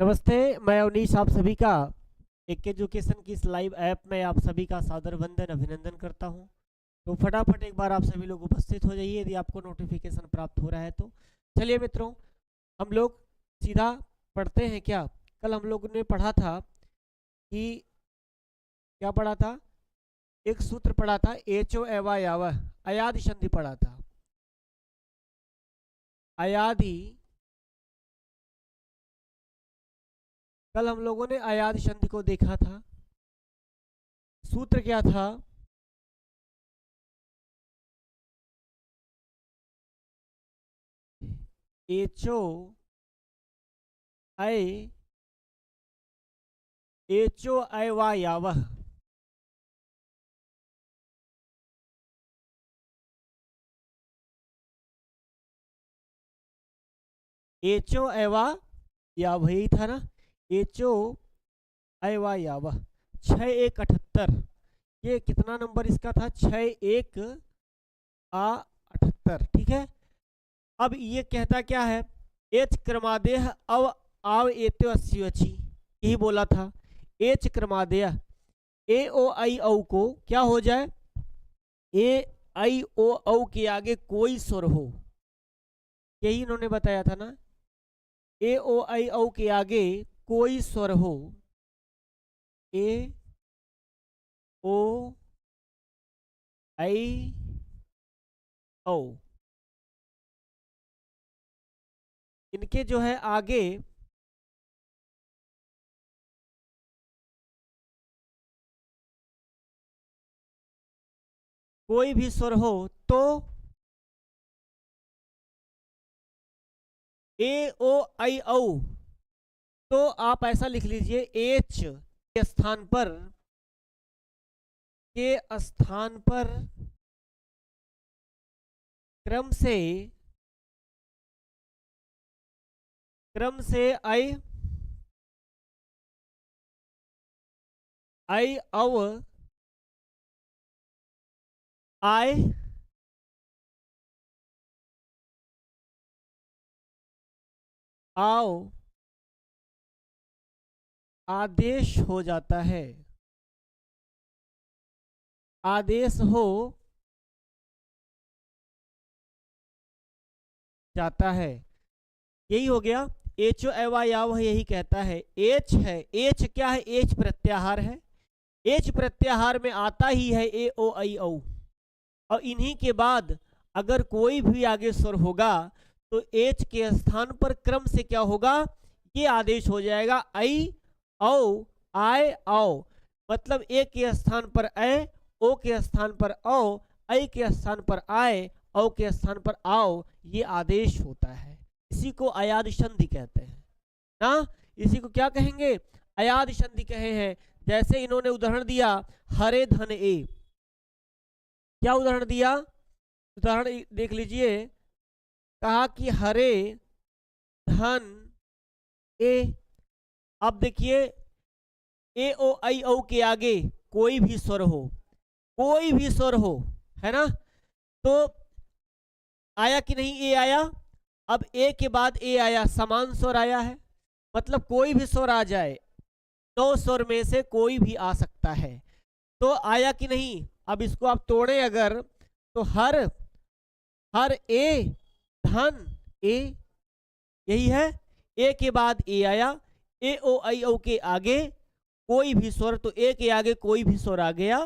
नमस्ते, मैं अवनीश आप सभी का एक एजुकेशन की इस लाइव ऐप में आप सभी का सादर वंदन अभिनंदन करता हूं। तो फटाफट एक बार आप सभी लोग उपस्थित हो जाइए यदि आपको नोटिफिकेशन प्राप्त हो रहा है तो। चलिए मित्रों, हम लोग सीधा पढ़ते हैं। क्या कल हम लोग ने पढ़ा था कि क्या पढ़ा था? एक सूत्र पढ़ा था, एचो एवा यावह, अयादि संधि पढ़ा था। अयादि, कल हम लोगों ने अयादि संधि को देखा था। सूत्र क्या था? एचो ऐ एचो ऐ वा यावह। एचो एवा यावह, यही था ना? एचो ऐ वा यावह, 6 1 78। ये कितना नंबर इसका था? 6 1 78, ठीक है। अब ये कहता क्या है? एच क्रमादेह अव आव एत्यो अस्योची, यही बोला था। एच क्रमादेह, ए ओ आई औ को क्या हो जाए? ए आई ओ औ के आगे कोई स्वर हो, यही इन्होंने बताया था ना। ए ओ आई औ के आगे कोई स्वर हो, ए ओ आई औ, इनके जो है आगे कोई भी स्वर हो तो ए ओ आई औ, तो आप ऐसा लिख लीजिए, एच के स्थान पर क्रम से आई औ आय आओ आदेश हो जाता है। आदेश हो जाता है, यही हो गया। एचो एवा याव, यही कहता है। एच है, एच क्या है? एच प्रत्याहार है। एच प्रत्याहार में आता ही है ए ओ आई औ, और इन्हीं के बाद अगर कोई भी आगे स्वर होगा तो एच के स्थान पर क्रम से क्या होगा? ये आदेश हो जाएगा, आई औ आय आओ। मतलब ए के स्थान पर ऐ, ओ के स्थान पर औ, ऐ के स्थान पर आय, औ के स्थान पर आओ, ये आदेश होता है। इसी को अयाद संधि कहते हैं ना। इसी को क्या कहेंगे? अयाद संधि कहे हैं। जैसे इन्होंने उदाहरण दिया, हरे धन ए। क्या उदाहरण दिया? उदाहरण देख लीजिए। कहा कि हरे धन ए। अब देखिए, ए ओ आई औ के आगे कोई भी स्वर हो, कोई भी स्वर हो, है ना, तो आया कि नहीं? ए आया। अब ए के बाद ए आया, समान स्वर आया है, मतलब कोई भी स्वर आ जाए, 2 स्वर में से कोई भी आ सकता है, तो आया कि नहीं? अब इसको आप तोड़े अगर, तो हर ए धन ए, यही है। ए के बाद ए आया, ए ओ आई औ के आगे कोई भी स्वर, तो ए के आगे कोई भी स्वर आ गया,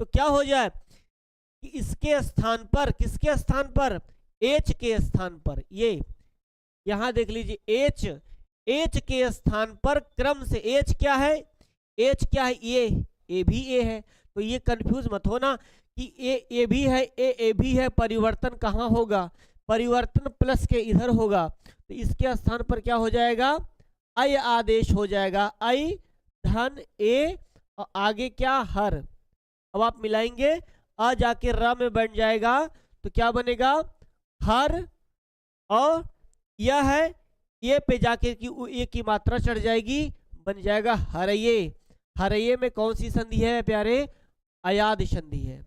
तो क्या हो जाए कि इसके स्थान पर, किसके स्थान पर? एच के स्थान पर। ये यहां देख लीजिए, एच, एच के स्थान पर क्रम से, एच क्या है? एच क्या है? ए भी ए है। तो ये कंफ्यूज मत होना कि ए भी है, ए भी है, परिवर्तन कहाँ होगा? परिवर्तन प्लस के इधर होगा, तो इसके स्थान पर क्या हो जाएगा? आई आदेश हो जाएगा, आई धन ए, और आगे क्या? हर। अब आप मिलाएंगे, आ जाके र में बन जाएगा, तो क्या बनेगा? हर, और यह है, ये पे जाके की ये की मात्रा चढ़ जाएगी, बन जाएगा हरये। हरये में कौन सी संधि है प्यारे? अयाद संधि है।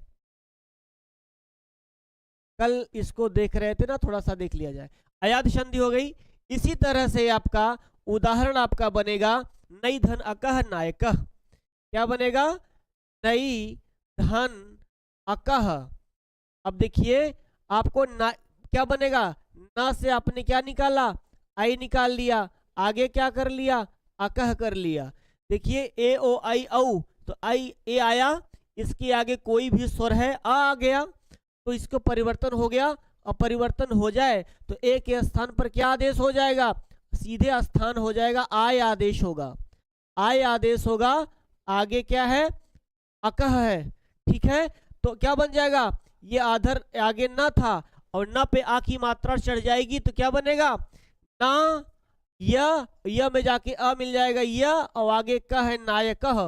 कल इसको देख रहे थे ना, थोड़ा सा देख लिया जाए। अयाद संधि हो गई। इसी तरह से आपका उदाहरण आपका बनेगा नई धन अकह नायकः। क्या बनेगा? नई धन अकह। अब देखिए आपको ना क्या बनेगा, ना से आपने क्या निकाला, आई निकाल लिया, आगे क्या कर लिया, अकह कर लिया। देखिए ए ओ आई औ, तो आई ए आया, इसके आगे कोई भी स्वर है आ गया, तो इसको परिवर्तन हो गया। और परिवर्तन हो जाए तो ए के स्थान पर क्या आदेश हो जाएगा, सीधे स्थान हो जाएगा आय आदेश होगा। आय आदेश होगा, आगे क्या है, अकह है। ठीक है, तो क्या बन जाएगा, ये आधर आगे ना था और ना पे आ की मात्रा चढ़ जाएगी तो क्या बनेगा, ना य में जाके अ मिल जाएगा य, और आगे क है नायकः।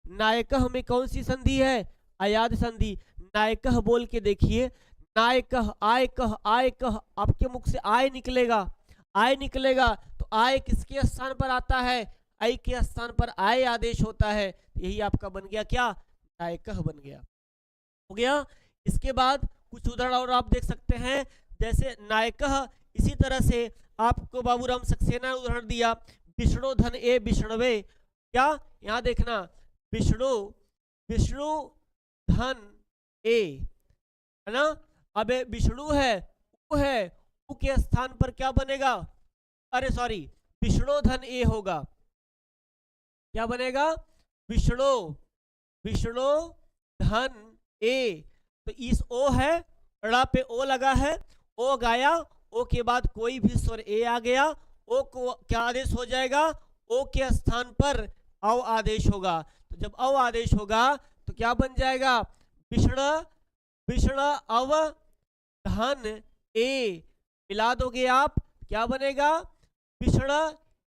नायकः में कौन सी संधि है, अयाद संधि। नायकः बोल के देखिए, नायकः आयकः आयकः, आपके मुख से आय निकलेगा, आय निकलेगा तो आय किसके स्थान पर आता है, आई के स्थान पर आय आदेश होता है। यही आपका बन गया क्या, नायकः बन गया। हो गया। इसके बाद कुछ उदाहरण और आप देख सकते हैं, जैसे नायकः, इसी तरह से आपको बाबूराम सक्सेना ने उदाहरण दिया विष्णु धन ए विष्णवे। क्या, यहाँ देखना विष्णु, विष्णु धन ए, है ना। अब विष्णु है, उ है, उ के स्थान पर क्या बनेगा, अरे सॉरी, विष्णु धन ए होगा। क्या बनेगा, विष्णु, विष्णु धन ए। तो इस ओ है, ड़ा पे ओ लगा है, ओ गाया, ओ के बाद कोई भी स्वर ए आ गया, ओ को क्या आदेश हो जाएगा, ओ के स्थान पर औ आदेश होगा। तो जब औ आदेश होगा तो क्या बन जाएगा, विष्णु, विष्णु अव धन ए, मिला दोगे आप, क्या बनेगा, विष्णु,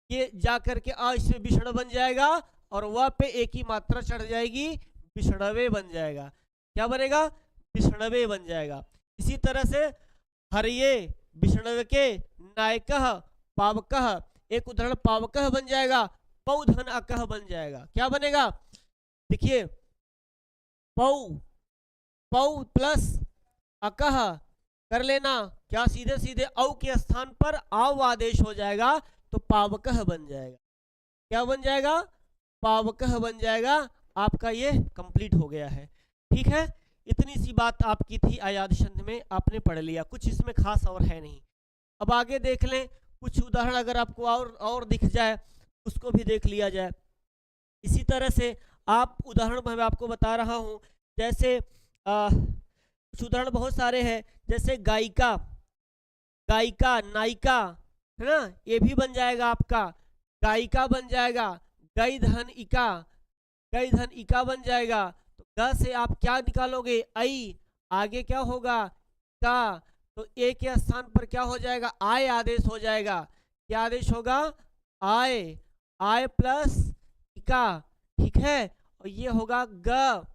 ये जाकर के आ इसमें विष्णु बन जाएगा, और वह पे एक ही मात्रा चढ़ जाएगी, विष्णवे बन जाएगा। क्या बनेगा, विष्णवे बन जाएगा। इसी तरह से हरिये विष्णवे के नायकः पावकः, एक उदाहरण पावकः बन जाएगा, पौ धन अकह बन जाएगा। क्या बनेगा, देखिए पौ, पौ प्लस अकह कर लेना, क्या सीधे सीधे औ के स्थान पर आव आदेश हो जाएगा, तो पावकः बन जाएगा। क्या बन जाएगा, पावकः बन जाएगा। आपका ये कंप्लीट हो गया है। ठीक है, इतनी सी बात आपकी थी अयाद छंद में, आपने पढ़ लिया, कुछ इसमें खास और है नहीं। अब आगे देख लें, कुछ उदाहरण अगर आपको और दिख जाए उसको भी देख लिया जाए। इसी तरह से आप उदाहरण मैं आपको बता रहा हूँ, जैसे कुछ उदाहरण बहुत सारे हैं, जैसे गायिका, गायिका नायिका, है ना, ये भी बन जाएगा आपका, गायिका बन जाएगा, गई धन इका, गई धन इका बन जाएगा। तो ग से आप क्या निकालोगे, आई, आगे क्या होगा, का, तो ए के स्थान पर क्या हो जाएगा, आय आदेश हो जाएगा। क्या आदेश होगा, आय, आय प्लस इका। ठीक है, और ये होगा ग,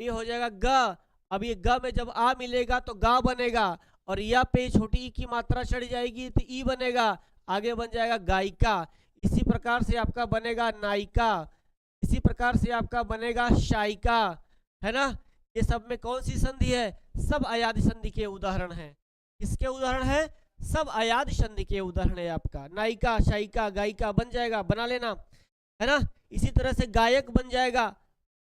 ये हो जाएगा ग। अब ये ग में जब आ मिलेगा तो गा बनेगा, और या पे छोटी ई की मात्रा चढ़ जाएगी तो ई बनेगा, आगे बन जाएगा गायिका। इसी प्रकार से आपका बनेगा नायिका, इसी प्रकार से आपका बनेगा शायिका, है ना। ये सब में कौन सी संधि है, सब अयाद संधि के उदाहरण हैं। किसके उदाहरण है, सब अयाद संधि के उदाहरण है। आपका नायिका, शायिका, गायिका बन जाएगा, बना लेना, है ना। इसी तरह से गायक बन जाएगा,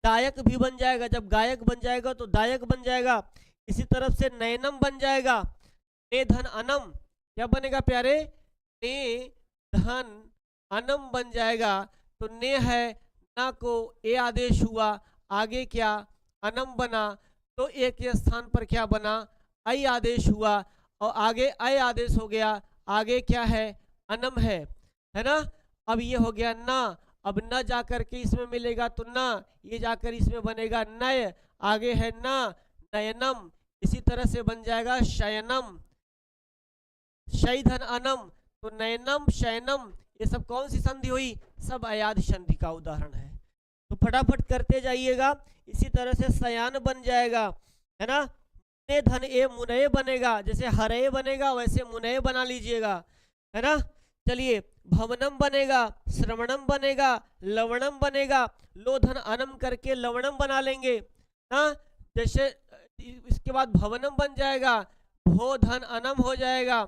दायक भी बन जाएगा, जब गायक बन जाएगा तो दायक बन जाएगा। इसी तरफ से नयनम बन जाएगा, ने धन अनम, क्या बनेगा प्यारे, ने धन अनम बन जाएगा। तो ने है, ना को ए आदेश हुआ, आगे क्या अनम बना, तो ए के स्थान पर क्या बना, आई आदेश हुआ, और आगे आई आदेश हो गया, आगे क्या है, अनम है ना। अब ये हो गया ना, अब न जाकर के इसमें मिलेगा तो ना, ये जाकर इसमें बनेगा नय, आगे है ना, नयनम। इसी तरह से बन जाएगा शयनम, शय धन अनम, तो नयनम शयनम, ये सब कौन सी संधि हुई, सब अयाद संधि का उदाहरण है। तो फटाफट करते जाइएगा। इसी तरह से सयान बन जाएगा, है ना। मुने धन ए मुनय बनेगा, जैसे हरे बनेगा वैसे मुनय बना लीजिएगा, है ना। चलिए, भवनम बनेगा, श्रवणम बनेगा, लवणम बनेगा, लो धन अनम करके लवणम बना लेंगे ना। जैसे इसके बाद भवनम बन जाएगा, भो धन अनम हो जाएगा,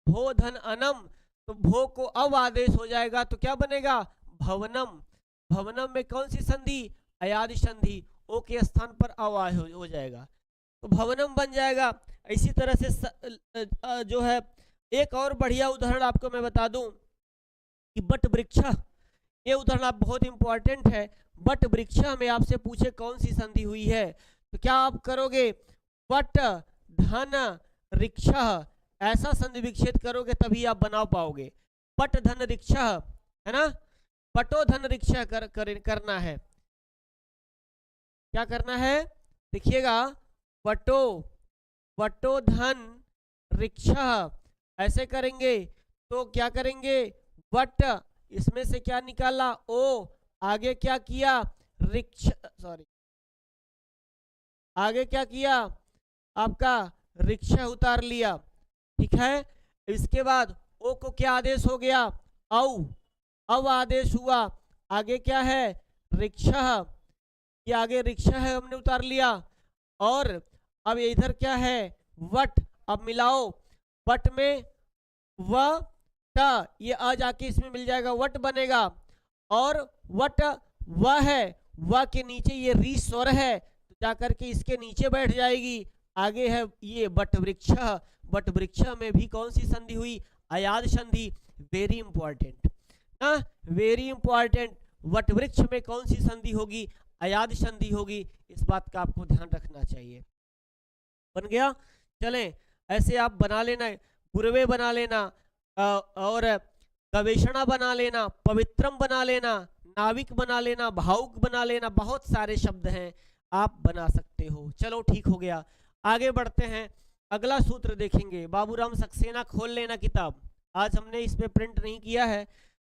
भो धन अनम, तो भो को अव आदेश हो जाएगा तो क्या बनेगा, भवनम। भवनम में कौन सी संधि, अयादि संधि, ओ के स्थान पर अव हो जाएगा तो भवनम बन जाएगा। इसी तरह से जो है एक और बढ़िया उदाहरण आपको मैं बता दूं कि बट वृक्ष, ये उदाहरण आप बहुत इंपॉर्टेंट है। बट वृक्ष में आपसे पूछे कौन सी संधि हुई है तो क्या आप करोगे, बट धन वृक्ष, ऐसा संधि विच्छेद करोगे तभी आप बना पाओगे। बट धन वृक्ष है ना, बटो धन वृक्ष करना है। क्या करना है, देखिएगा, बटो, बटो धन वृक्ष, ऐसे करेंगे तो क्या करेंगे, बट इसमें से क्या निकाला, ओ, आगे क्या किया, वृक्ष, सॉरी, आगे क्या किया, आपका रिक्शा उतार लिया, ठीक है। इसके बाद ओ को क्या आदेश हो गया, औ, अब आदेश हुआ, आगे क्या है, रिक्शा, ये आगे रिक्शा है, हमने उतार लिया। और अब इधर क्या है, वट, अब मिलाओ, वट में व ट, ये आ जाके इसमें मिल जाएगा, वट बनेगा। और वट व है, व के नीचे ये री स्वर है तो जाकर के इसके नीचे बैठ जाएगी। आगे है ये बट वृक्ष, बट वृक्ष में भी कौन सी संधि हुई, अयाद संधि। वेरी इंपॉर्टेंट ना, वेरी इंपॉर्टेंट। वट वृक्ष में कौन सी संधि होगी, अयाद संधि होगी, इस बात का आपको ध्यान रखना चाहिए। बन गया, चलें ऐसे आप बना लेना, गुरवे बना लेना, और गवेषणा बना लेना, पवित्रम बना लेना, नाविक बना लेना, भावुक बना लेना, बहुत सारे शब्द हैं आप बना सकते हो। चलो ठीक हो गया, आगे बढ़ते हैं, अगला सूत्र देखेंगे। बाबूराम सक्सेना खोल लेना किताब, आज हमने इस पे प्रिंट नहीं किया है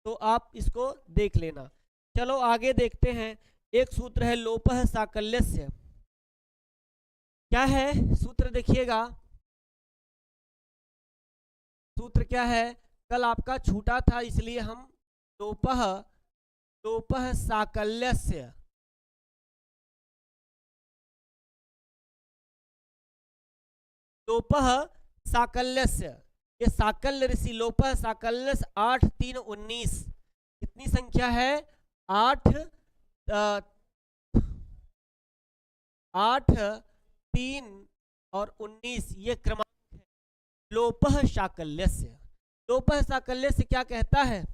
तो आप इसको देख लेना। चलो आगे देखते हैं, एक सूत्र है लोपः साकल्यस्य। क्या है सूत्र, देखिएगा सूत्र क्या है, कल आपका छूटा था इसलिए हम लोपः, लोपः साकल्यस्य, लोपः साकल्यस्य, ये साकल्य ऋषि लोपः साकल्यस्य 8 3 19, कितनी संख्या है, 8 3 और 19, ये क्रमांक है लोपः साकल्यस्य। लोपः साकल्यस्य क्या कहता है,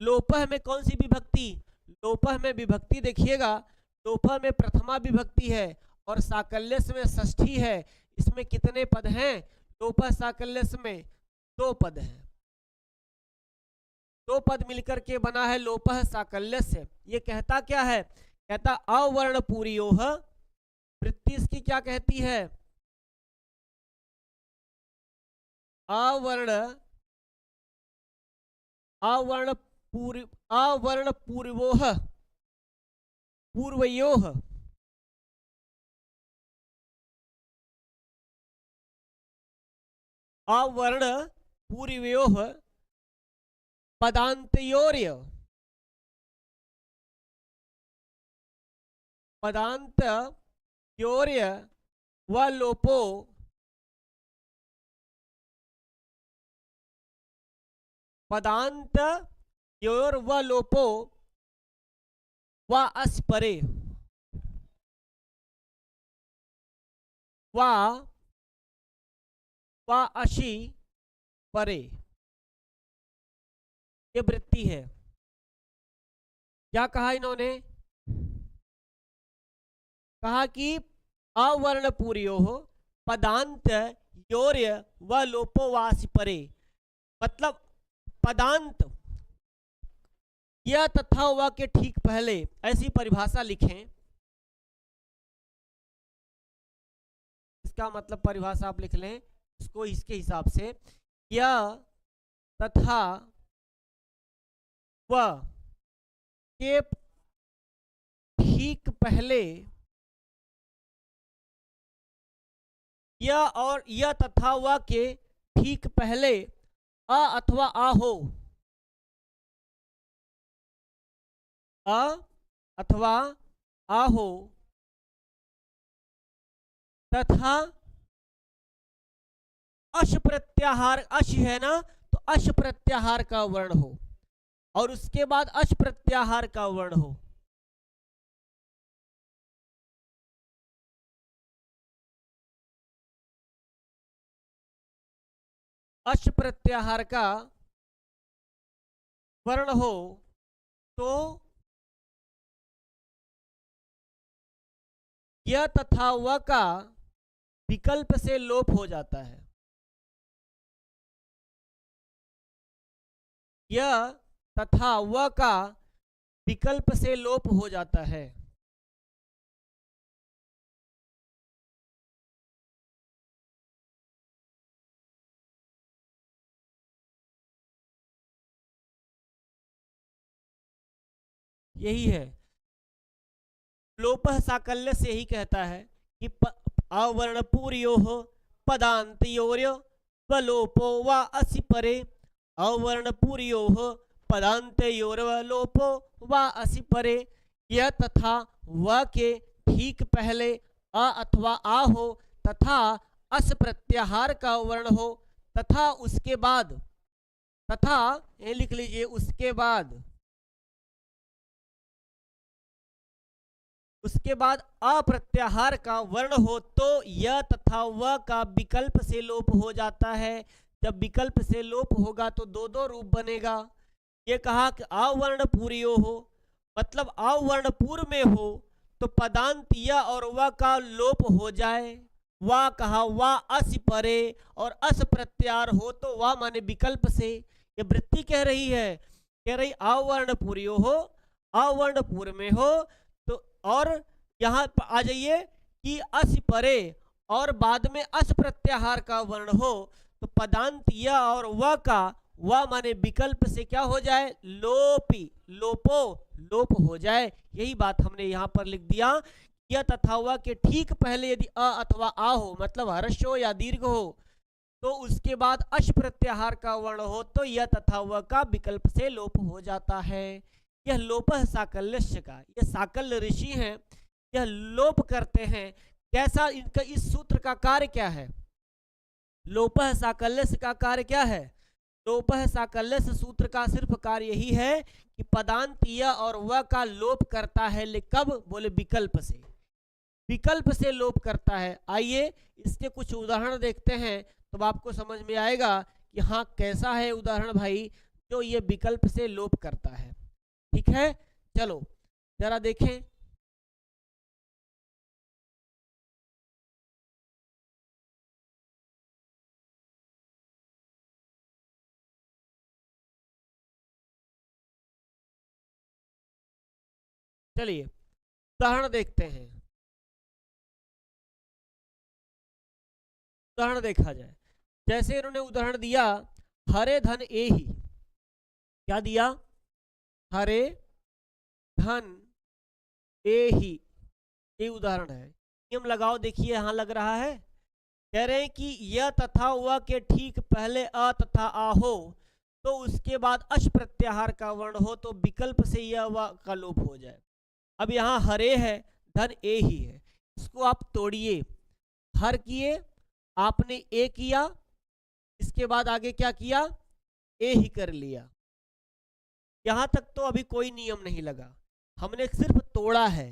लोपः में कौन सी विभक्ति, लोपः में विभक्ति देखिएगा, लोपः में प्रथमा विभक्ति है और साकल्यस्य में षष्ठी है। इसमें कितने पद हैं, लोपः साकल्यस्य में 2 पद हैं, 2 पद मिलकर के बना है लोपः साकल्यस्य। ये कहता क्या है, कहता अवर्ण पूर्योः, वृत्ति इसकी क्या कहती है, अवर्ण, अवर्ण पूर्व, अवर्ण पूर्वोः, पूर्वयोः, अवर्ण पूर्वयोः, पदान्तयोर्य, पदान्तयोर्य व लोपो, पदांत योर व लोपो व अस्परे, व अशी परे, ये वृत्ति है। क्या कहा इन्होंने, कहा कि अवर्ण पूर्योः पदांत योर्य व लोपो व अशी परे, मतलब पदांत या तथा व के ठीक पहले, ऐसी परिभाषा लिखें। इसका मतलब परिभाषा आप लिख लें इसको इसके हिसाब से, या तथा व के ठीक पहले, या और या तथा व के ठीक पहले अ अथवा आ हो, अ अथवा आ हो, तथा अश प्रत्याहार, अश है ना तो अश प्रत्याहार का वर्ण हो और उसके बाद अश प्रत्याहार का वर्ण हो। अश प्रत्याहार का वर्ण हो तो यह तथा वह का विकल्प से लोप हो जाता है। यह तथा वह का विकल्प से लोप हो जाता है। यही है लोपः साकल्य से ही कहता है कि अवर्णपूर्योः पदान्तयोर्य वलोपो वा असि परे। अवर्णपूर्योः पदान्तयोर्वलोपो वा असि परे। यह तथा व के ठीक पहले अ अथवा आ हो तथा अस प्रत्याहार का वर्ण हो तथा उसके बाद, तथा ये लिख लीजिए, उसके बाद अप्रत्याहार का वर्ण हो तो यह तथा वह का विकल्प से लोप हो जाता है। जब विकल्प से लोप होगा तो दो दो रूप बनेगा। ये कहा कि अवर्णपूर्यो हो, मतलब अवर्णपूर्व में हो तो पदांत य और व का लोप हो जाए। वा कहा वा अस परे, और अस प्रत्याहार हो तो वा माने विकल्प से। ये वृत्ति कह रही है, कह रही अवर्णपूर्यो हो, अवर्णपूर्व में हो तो, और यहाँ आ जाइए कि अस परे और बाद में अस प्रत्याहार का वर्ण हो तो पदांत य और व का व माने विकल्प से क्या हो जाए, लोपी, लोप हो जाए। यही बात हमने यहाँ पर लिख दिया। यह तथा व के ठीक पहले यदि अ अथवा आ हो, मतलब हर्ष हो या दीर्घ हो, तो उसके बाद अश प्रत्याहार का वर्ण हो तो यह तथा व का विकल्प से लोप हो जाता है। यह लोपः साकल्यस्य का, यह साकल्य ऋषि हैं, यह लोप करते हैं। कैसा, इनका इस सूत्र का कार्य क्या है? लोपः साकल्यस्य का कार्य क्या है? लोपः साकल्यस्य सूत्र का सिर्फ कार्य यही है कि पदांत य और व का लोप करता है। कब? बोले विकल्प से, विकल्प से लोप करता है। आइए इसके कुछ उदाहरण देखते हैं तो आपको समझ में आएगा कि हाँ कैसा है उदाहरण भाई जो ये विकल्प से लोप करता है। ठीक है, चलो जरा देखें। चलिए उदाहरण देखते हैं। उदाहरण देखा जाए, जैसे इन्होंने उदाहरण दिया हरे धन ए ही। क्या दिया? हरे धन ए ही, ये उदाहरण है। नियम लगाओ, देखिए यहां लग रहा है, कह रहे हैं कि यह तथा व के ठीक पहले अ तथा आ हो तो उसके बाद अश प्रत्याहार का वर्ण हो तो विकल्प से यह व का लोप हो जाए। अब यहाँ हरे है, धन ए ही है, इसको आप तोड़िए। हर किए, आपने ए किया, इसके बाद आगे क्या किया, ए ही कर लिया। यहां तक तो अभी कोई नियम नहीं लगा, हमने सिर्फ तोड़ा है।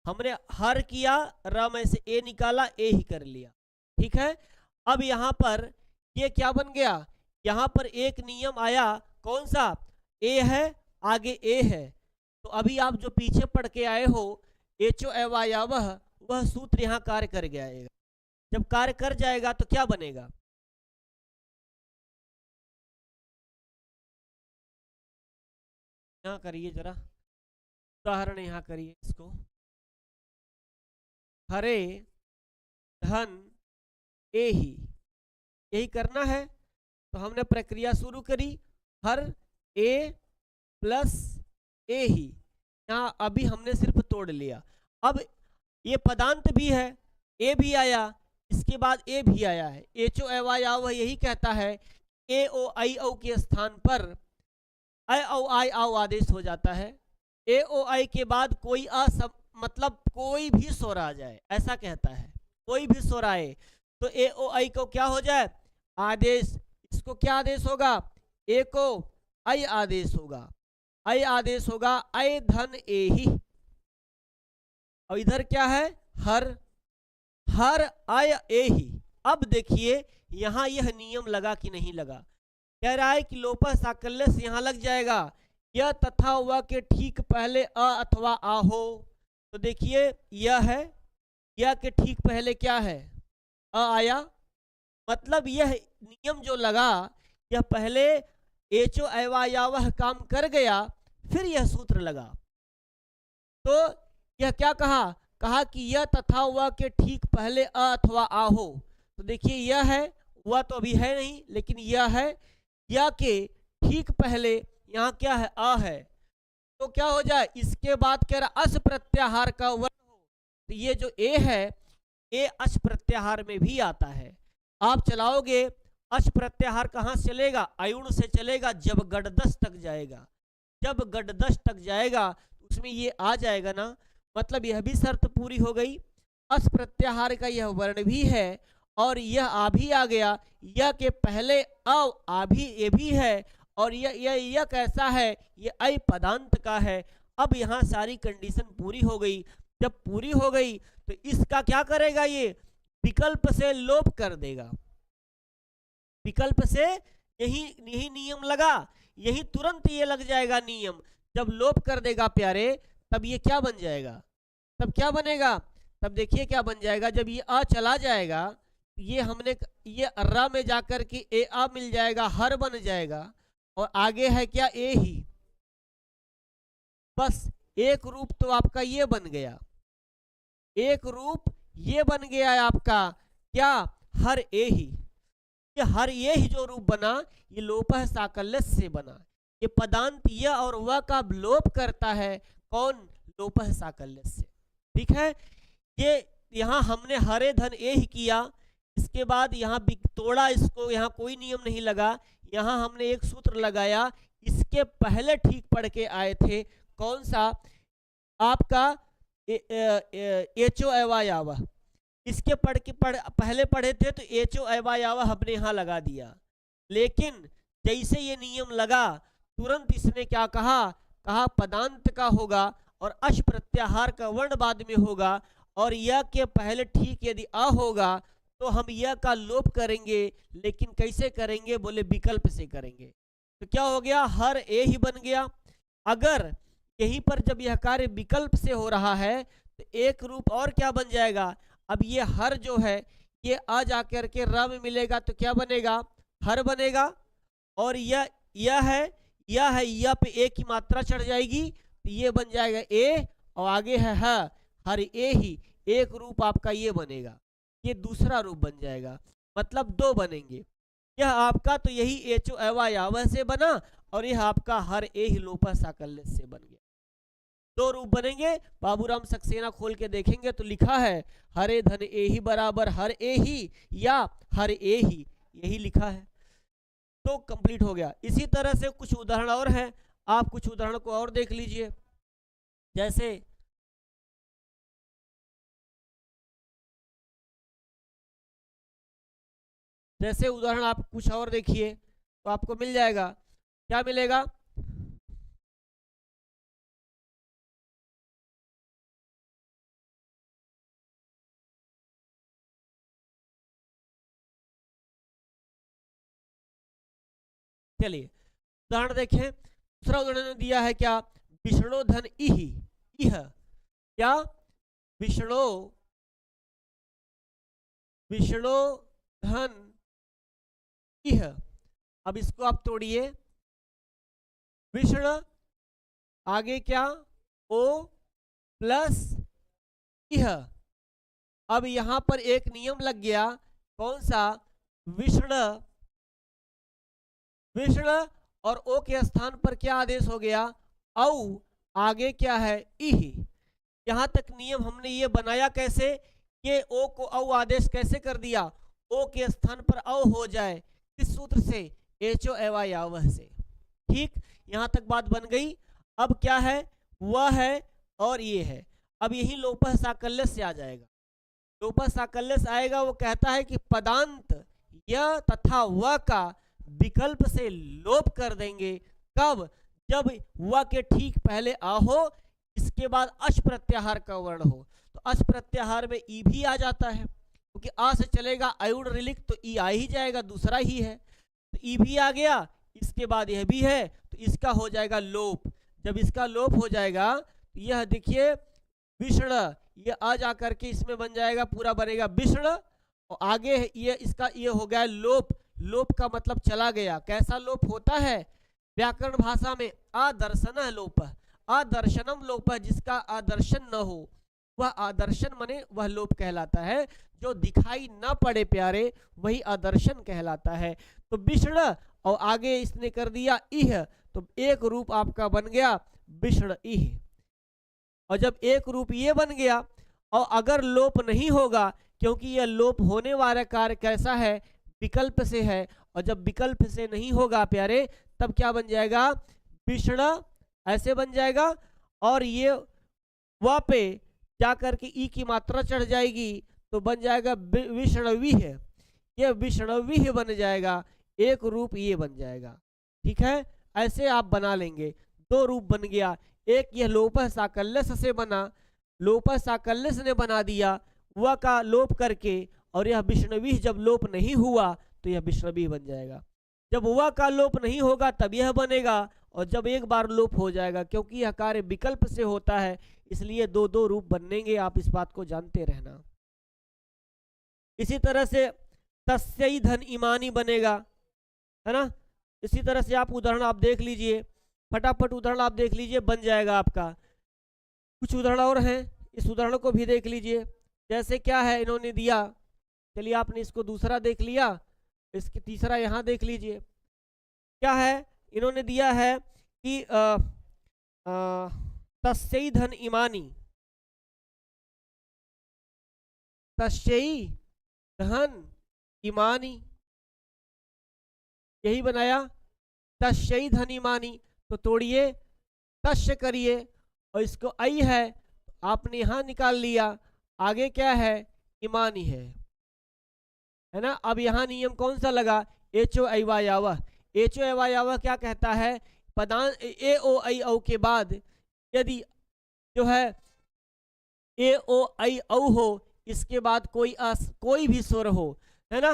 हमने हर किया, र में से ए निकाला, ए ही कर लिया। ठीक है, अब यहां पर ये क्या बन गया, यहां पर एक नियम आया, कौन सा? ए है, आगे ए है, तो अभी आप जो पीछे पढ़ के आए हो एचो एवाया वह सूत्र यहाँ कार्य कर गया। जब कार्य कर जाएगा तो क्या बनेगा, यहाँ करिए जरा उदाहरण, यहाँ करिए इसको। हरे धन ए ही, यही करना है। तो हमने प्रक्रिया शुरू करी, हर ए प्लस ए ही, यहाँ अभी हमने सिर्फ तोड़ लिया। अब ये पदांत भी है, ए भी आया, इसके बाद ए भी आया है। एचो एवाया वह यही कहता है ए ओ आई औ के स्थान पर ऐ औ आई आओ आदेश हो जाता है। ए ओ आई के बाद कोई मतलब कोई भी स्वर आ जाए, ऐसा कहता है, कोई भी स्वर आए तो ए ओ आई को क्या हो जाए, आदेश। इसको क्या आदेश होगा, ए को ऐ आदेश होगा, ऐ आदेश होगा ऐ धन ए ही। और इधर क्या है, हर, हर ऐ ए ही। अब देखिए यहां यह नियम लगा कि नहीं लगा। कह रहा है कि लोपस साकल्य से यहां लग जाएगा, यह तथा वह के ठीक पहले अ अथवा आ हो। तो देखिए यह है, यह के ठीक पहले क्या है, अ आया, मतलब यह नियम जो लगा, यह पहले एचो एवा या वह काम कर गया, फिर यह सूत्र लगा। तो यह क्या कहा, कहा कि यह तथा वह के ठीक पहले अ अथवा आ हो। तो देखिए यह है, वह तो अभी है नहीं, लेकिन यह है, यह के ठीक पहले यहाँ क्या है, अ है। तो क्या हो जाए, इसके बाद कह रहा अस प्रत्याहार का वर्ण हो। तो ये जो ए है, ए अस प्रत्याहार में भी आता है। आप चलाओगे अस प्रत्याहार कहाँ से चलेगा, अयुण से चलेगा, जब गडदस तक जाएगा। जब गडदस तक जाएगा उसमें ये आ जाएगा ना, मतलब यह भी शर्त पूरी हो गई। अस प्रत्याहार का यह वर्ण भी है और यह आ भी आ गया, यह के पहले आ भी ये भी है, और यह कैसा है, ये ऐ पदांत का है। अब यहाँ सारी कंडीशन पूरी हो गई। जब पूरी हो गई तो इसका क्या करेगा, ये विकल्प से लोप कर देगा। विकल्प से यही यही नियम लगा, यही तुरंत ये लग जाएगा नियम। जब लोप कर देगा प्यारे, तब ये क्या बन जाएगा, तब क्या बनेगा, तब देखिए क्या बन जाएगा। जब ये आ चला जाएगा, ये हमने ये अर्रा में जाकर के ए आ मिल जाएगा, हर बन जाएगा, और आगे है क्या, ए ही। बस एक रूप तो आपका ये बन गया, एक रूप ये बन गया है आपका, क्या, हर ए ही। ये हर ये ही जो रूप बना, ये लोपः साकल्य से बना। ये पदांत य और व का लोप करता है, कौन, लोपः साकल्य से। ठीक है, ये यहाँ हमने हरे धन ए ही किया, इसके बाद यहाँ तोड़ा इसको, यहाँ कोई नियम नहीं लगा, यहाँ हमने एक सूत्र लगाया। इसके पहले ठीक पढ़ के आए थे, कौन सा, आपका एचो एवा यावा। इसके पहले पढ़े थे तो एचो एवा यावा हमने यहाँ लगा दिया, लेकिन जैसे ये नियम लगा तुरंत इसने क्या कहा, कहा पदांत का होगा और अश प्रत्याहार का वर्ण बाद में होगा, और यह के पहले ठीक यदि अ होगा तो हम यह का लोप करेंगे। लेकिन कैसे करेंगे, बोले विकल्प से करेंगे। तो क्या हो गया, हर ए ही बन गया। अगर यहीं पर जब यह कार्य विकल्प से हो रहा है तो एक रूप और क्या बन जाएगा, अब ये हर जो है ये आ जाकर के र में मिलेगा तो क्या बनेगा, हर बनेगा। और यह है, यह है, यह पे ए की मात्रा चढ़ जाएगी तो ये बन जाएगा ए, और आगे है हर ए ही। एक रूप आपका ये बनेगा, ये दूसरा रूप बन जाएगा, मतलब दो बनेंगे। यह आपका तो यही एचो एवा यावह से बना, और यह आपका हर ए ही लोपः साकल्य से बन गया। दो रूप बनेंगे। बाबूराम सक्सेना खोल के देखेंगे तो लिखा है हरे धन ए ही बराबर हर ए ही या हर ए ही, यही लिखा है। तो कंप्लीट हो गया। इसी तरह से कुछ उदाहरण और हैं, आप कुछ उदाहरण को और देख लीजिए। जैसे उदाहरण आप कुछ और देखिए तो आपको मिल जाएगा, क्या मिलेगा, चलिए उदाहरण देखें। दूसरा उदाहरण दिया है क्या, विष्णु धन इह, क्या, विष्णु धन इह। अब इसको आप तोड़िए, विष्णु आगे क्या, ओ प्लस इह। अब यहां पर एक नियम लग गया, कौन सा, विष्णु और ओ के स्थान पर क्या आदेश हो गया, औ, आगे क्या है, इह। यहां तक नियम हमने ये बनाया कैसे, ये ओ को औ आदेश कैसे कर दिया, ओ के स्थान पर औ हो जाए, किस सूत्र से, एचो एवा यावह से। ठीक, यहां तक बात बन गई। अब क्या है, वह है और ये है। अब यही लोपः साकल्य से आ जाएगा। लोपः साकल्य से आएगा, वो कहता है कि पदांत य तथा व का विकल्प से लोप कर देंगे। कब? जब व के ठीक पहले आ हो, इसके बाद अश प्रत्याहार का वर्ण हो। तो अश प्रत्याहार में ई भी आ जाता है, क्योंकि आ से चलेगा अयुण रिलिक, तो ई आ ही जाएगा, दूसरा ही है। तो ई भी आ गया, इसके बाद यह भी है, तो इसका हो जाएगा लोप। जब इसका लोप हो जाएगा तो यह देखिए विष्ण, ये आ जा करके इसमें बन जाएगा, पूरा बनेगा विष्ण, और आगे ये इसका ये हो गया लोप। लोप का मतलब चला गया। कैसा लोप होता है? व्याकरण भाषा में आदर्शन लोप, आदर्शनम लोप, जिसका आदर्शन न हो वह आदर्शन माने वह लोप कहलाता है। जो दिखाई न पड़े प्यारे, वही आदर्शन कहलाता है। तो विष्ण और आगे इसने कर दिया इह, तो एक रूप आपका बन गया विष्ण इह। और जब एक रूप ये बन गया, और अगर लोप नहीं होगा, क्योंकि यह लोप होने वाला कार्य कैसा है? विकल्प से है। और जब विकल्प से नहीं होगा प्यारे, तब क्या बन जाएगा? विष्ण ऐसे बन जाएगा, और ये व पे जाकर के ई की मात्रा चढ़ जाएगी, तो बन जाएगा विष्णवीह। यह विष्णवीह बन जाएगा, एक रूप ये बन जाएगा। ठीक है, ऐसे आप बना लेंगे। दो रूप बन गया, एक यह लोपः साकल्यस से बना, लोपः साकल्यस ने बना दिया व का लोप करके, और यह विष्णवीह जब लोप नहीं हुआ तो यह विष्णवीह बन जाएगा। जब व का लोप नहीं होगा तब यह बनेगा, और जब एक बार लोप हो जाएगा, क्योंकि यह कार्य विकल्प से होता है, इसलिए दो दो रूप बनेंगे। आप इस बात को जानते रहना। इसी तरह से तस्यै धन इमानी बनेगा, है ना। इसी तरह से आप उदाहरण आप देख लीजिए, फटाफट उदाहरण आप देख लीजिए, बन जाएगा आपका। कुछ उदाहरण और हैं, इस उदाहरण को भी देख लीजिए। जैसे क्या है इन्होंने दिया, चलिए आपने इसको दूसरा देख लिया, इसके तीसरा यहाँ देख लीजिए। क्या है इन्होंने दिया है कि तस्यै धन इमानी, तस्यै धन इमानी, यही बनाया तस्यै धन इमानी। तो तोड़िए, तस्य करिए, और इसको आई है आपने यहां निकाल लिया, आगे क्या है? इमानी है ना। अब यहां नियम कौन सा लगा? एचो ऐवायावह। एचो ऐवायावह क्या कहता है? पदान ए ओ आई औ के बाद यदि जो है ए ओ आई औ हो, इसके बाद कोई भी स्वर हो, है ना,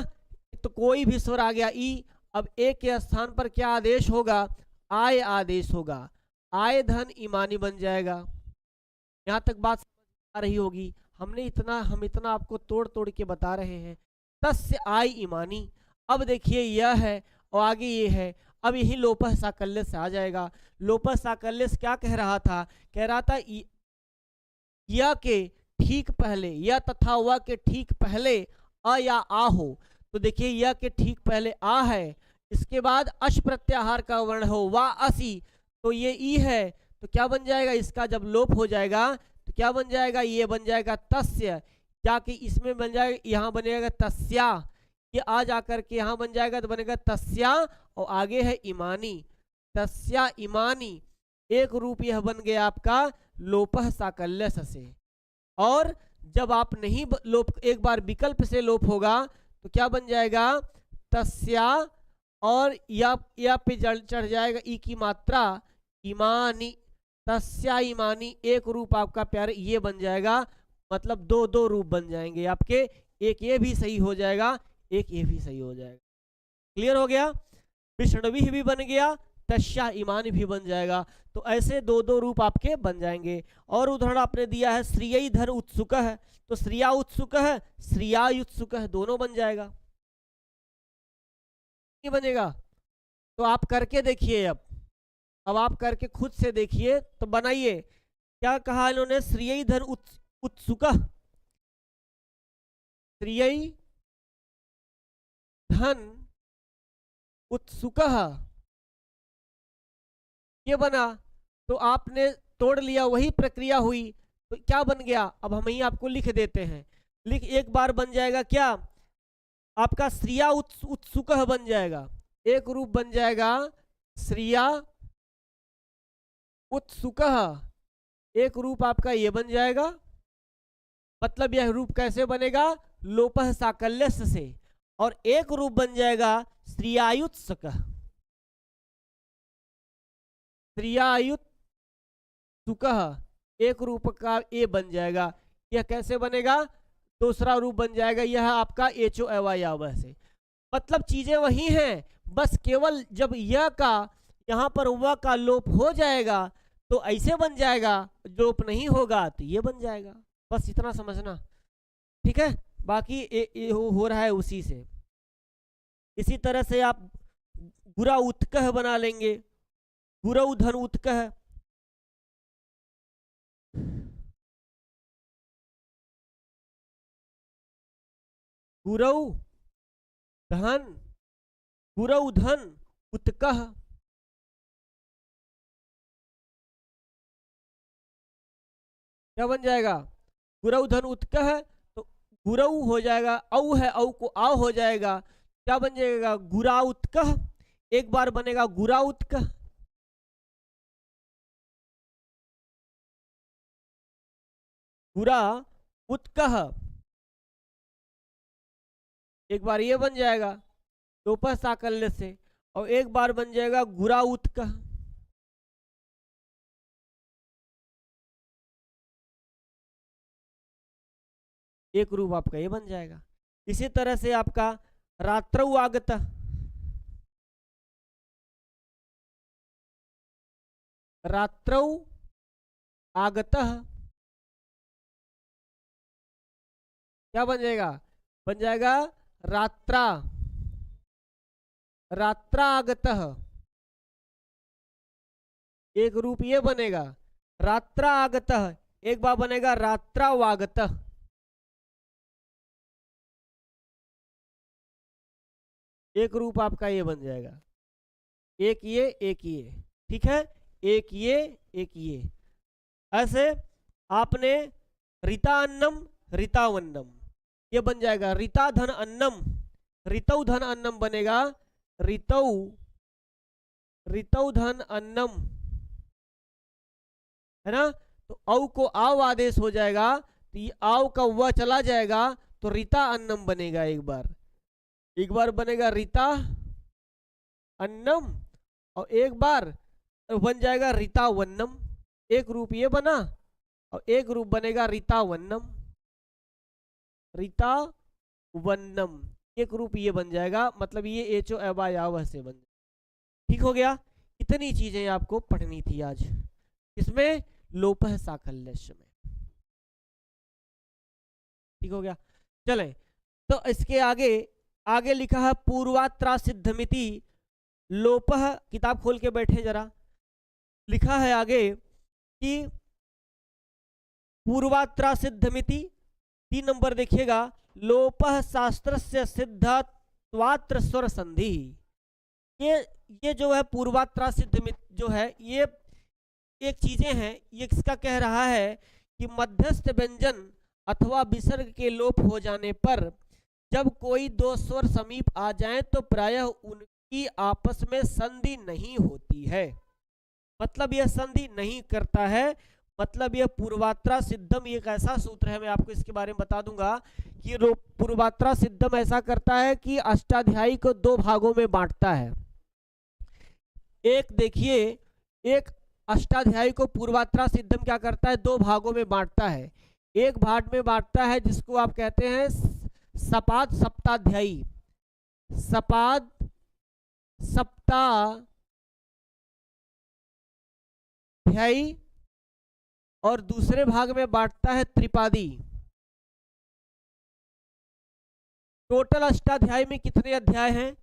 तो कोई भी स्वर आ गया ई। अब ए के स्थान पर क्या आदेश होगा? आय आदेश होगा। आय धन इमानी बन जाएगा। यहाँ तक बात आ रही होगी। हम इतना आपको तोड़ तोड़ के बता रहे हैं। तस्य आय इमानी। अब देखिए यह है और आगे ये है। अब यही लोपः साकल्य से आ जाएगा। लोपः साकल्य क्या कह रहा था? कह रहा था या के ठीक पहले, या तथा व के ठीक पहले अ या आ हो। तो देखिए या के ठीक पहले आ है, इसके बाद अश प्रत्याहार का वर्ण हो वा असी, तो ये ई है। तो क्या बन जाएगा? इसका जब लोप हो जाएगा तो क्या बन जाएगा? ये बन जाएगा तस्य, जाके इसमें बन जाएगा, यहाँ बनेगा तस्या। ये आ जाकर के यहाँ बन जाएगा तो बनेगा तस्या, और आगे है इमानी, तस्या इमानी। एक रूप यह बन गया आपका लोपः साकल्य से। और जब आप नहीं लोप, एक बार विकल्प से लोप होगा तो क्या बन जाएगा? तस्या, और या पे चढ़ जाएगा ई की मात्रा, इमानी, तस्या इमानी। एक रूप आपका प्यारे ये बन जाएगा। मतलब दो दो रूप बन जाएंगे आपके, एक ये भी सही हो जाएगा, एक ये भी सही हो जाएगा। क्लियर हो गया? विष्णवी भी बन गया, तस्या इमानी भी बन जाएगा। तो ऐसे दो दो रूप आपके बन जाएंगे। और उदाहरण आपने दिया है श्रिय धर उत्सुक है, तो श्रिया उत्सुक है, श्रिया उत्सुक है, दोनों बन जाएगा। नहीं बनेगा? तो आप करके देखिए। अब आप करके खुद से देखिए तो बनाइए। क्या कहा इन्होंने? श्रिय धर उत्सुक, श्रिय धन उत्सुक, ये बना। तो आपने तोड़ लिया, वही प्रक्रिया हुई, तो क्या बन गया? अब हम ही आपको लिख देते हैं। लिख एक बार बन जाएगा क्या आपका? श्रिया उत्सुक बन जाएगा। एक रूप बन जाएगा श्रिया उत्सुक, एक रूप आपका ये बन जाएगा। मतलब यह रूप कैसे बनेगा? लोपः साकल्य से। और एक रूप बन जाएगा श्रियायुत्सुकः। श्रियायुत्सुकः एक रूप का ए बन जाएगा। यह कैसे बनेगा? दूसरा रूप बन जाएगा यह आपका एचो अवयव से। मतलब चीजें वही हैं, बस केवल जब यह का यहाँ पर वह का लोप हो जाएगा तो ऐसे बन जाएगा, लोप नहीं होगा तो ये बन जाएगा। बस इतना समझना, ठीक है। बाकी ये हो रहा है उसी से। इसी तरह से आप गुरा उत्कह बना लेंगे, गुरौ धन उत्कह। गुरौ धन उत्कह। क्या बन जाएगा? गुरौ धन उत्कह। तो गुरौ हो जाएगा, औ है, औ को आओ हो जाएगा। क्या बन जाएगा? गुरा उत्कह। एक बार बनेगा गुरा उत्कह। गुरा उत्कह एक बार ये बन जाएगा दोपह साकल्य से, और एक बार बन जाएगा गुरा उत्कह। एक रूप आपका ये बन जाएगा। इसी तरह से आपका रात्रौ आगत, रात्रौ आगतः क्या बन जाएगा? बन जाएगा रात्रा, रात्रा आगतः। एक रूप ये बनेगा रात्रा आगतः, एक बार बनेगा रात्रा वागतः। एक रूप आपका ये बन जाएगा, एक ये, ठीक है। एक ये ऐसे आपने ऋता अन्नम ऋतावन्नम ये बन जाएगा। ऋता धन अन्नम, ऋतौ धन अन्नम बनेगा, ऋतौ धन अन्नम, है ना। तो औ को आव आदेश हो जाएगा, तो ये आव का वह चला जाएगा तो ऋता अन्नम बनेगा। एक बार बनेगा ऋता अन्नम, और एक बार बन जाएगा ऋता वन्नम। एक रूप ये बना और एक रूप बनेगा ऋता वन्नम, ऋता वन्नम। एक रूप ये बन जाएगा, मतलब ये एचो अवयव से बन जाएगा। ठीक हो गया। इतनी चीजें आपको पढ़नी थी आज, इसमें लोपः साकल्यस्य में। ठीक हो गया। चलें तो इसके आगे लिखा है पूर्वात्रा सिद्धमिति लोपः। किताब खोल के बैठे जरा। लिखा है आगे कि पूर्वात्रा सिद्धमिति, 3 नंबर देखिएगा, लोपः शास्त्रस्य सिद्धत्वात्र स्वर संधि। ये जो है पूर्वात्रा सिद्धमिति जो है, ये एक चीजें हैं, ये इसका कह रहा है कि मध्यस्थ व्यंजन अथवा विसर्ग के लोप हो जाने पर जब कोई दो स्वर समीप आ जाएं तो प्रायः उनकी आपस में संधि नहीं होती है। मतलब यह संधि नहीं करता है। मतलब यह पूर्वात्रा सिद्धम एक ऐसा सूत्र है, मैं आपको इसके बारे में बता दूंगा कि पूर्वात्रा सिद्धम ऐसा करता है कि अष्टाध्यायी को 2 भागों में बांटता है। एक देखिए, एक अष्टाध्यायी को पूर्वात्रा सिद्धम क्या करता है, 2 भागों में बांटता है। एक भाग में बांटता है जिसको आप कहते हैं सपाद सप्ताध्यायी, सपाद सप्ताध्यायी, और दूसरे भाग में बांटता है त्रिपादी। टोटल अष्टाध्यायी में कितने अध्याय हैं?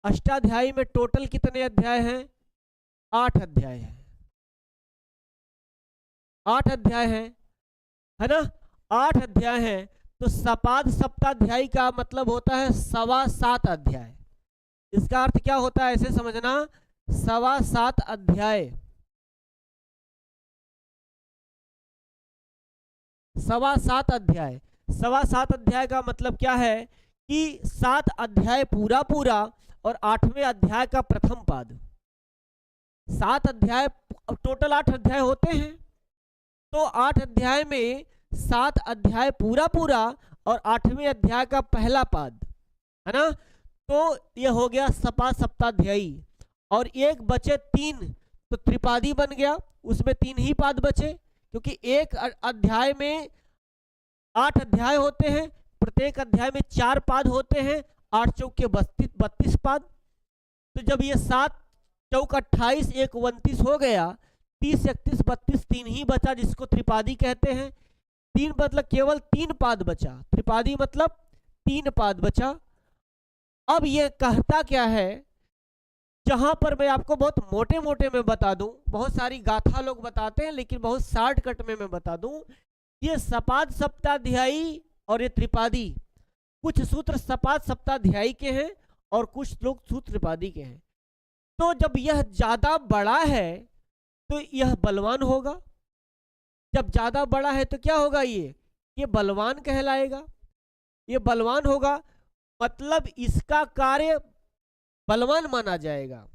अष्टाध्यायी में टोटल कितने अध्याय हैं? 8 अध्याय हैं। 8 अध्याय हैं, है ना। 8 अध्याय हैं तो सपाद सप्ताध्यायी का मतलब होता है 7.25 अध्याय। इसका अर्थ क्या होता है ऐसे समझना, 7.25 अध्याय। 7.25 अध्याय। 7.25 अध्याय का मतलब क्या है कि 7 अध्याय पूरा और 8वें अध्याय का प्रथम पाद। 7 अध्याय, टोटल 8 अध्याय होते हैं, तो 8 अध्याय में 7 अध्याय पूरा और 8वें अध्याय का पहला पाद, है ना। तो ये हो गया सपा सप्ताध्यायी। और एक बचे 3, तो त्रिपादी बन गया, उसमें 3 ही पाद बचे, क्योंकि एक अध्याय में 8 अध्याय होते हैं, प्रत्येक अध्याय में 4 पाद होते हैं, 8 चौके 32 पाद। तो जब ये 7 चौक 28 एक 29 हो गया, 30 31 32 3 ही बचा, जिसको त्रिपादी कहते हैं। 3 मतलब केवल 3 पाद बचा, त्रिपादी मतलब 3 पाद बचा। अब ये कहता क्या है, जहां पर मैं आपको बहुत मोटे मोटे में बता दूं, बहुत सारी गाथा लोग बताते हैं लेकिन बहुत शॉर्टकट में मैं बता दूं, ये सपाद सप्ताध्यायी और ये त्रिपादी, कुछ सूत्र सपाद सप्ताध्यायी के हैं और कुछ लोग सूत्र त्रिपादी के हैं। तो जब यह ज्यादा बड़ा है तो यह बलवान होगा, जब ज्यादा बड़ा है तो क्या होगा, ये बलवान कहलाएगा, ये बलवान होगा, मतलब इसका कार्य बलवान माना जाएगा।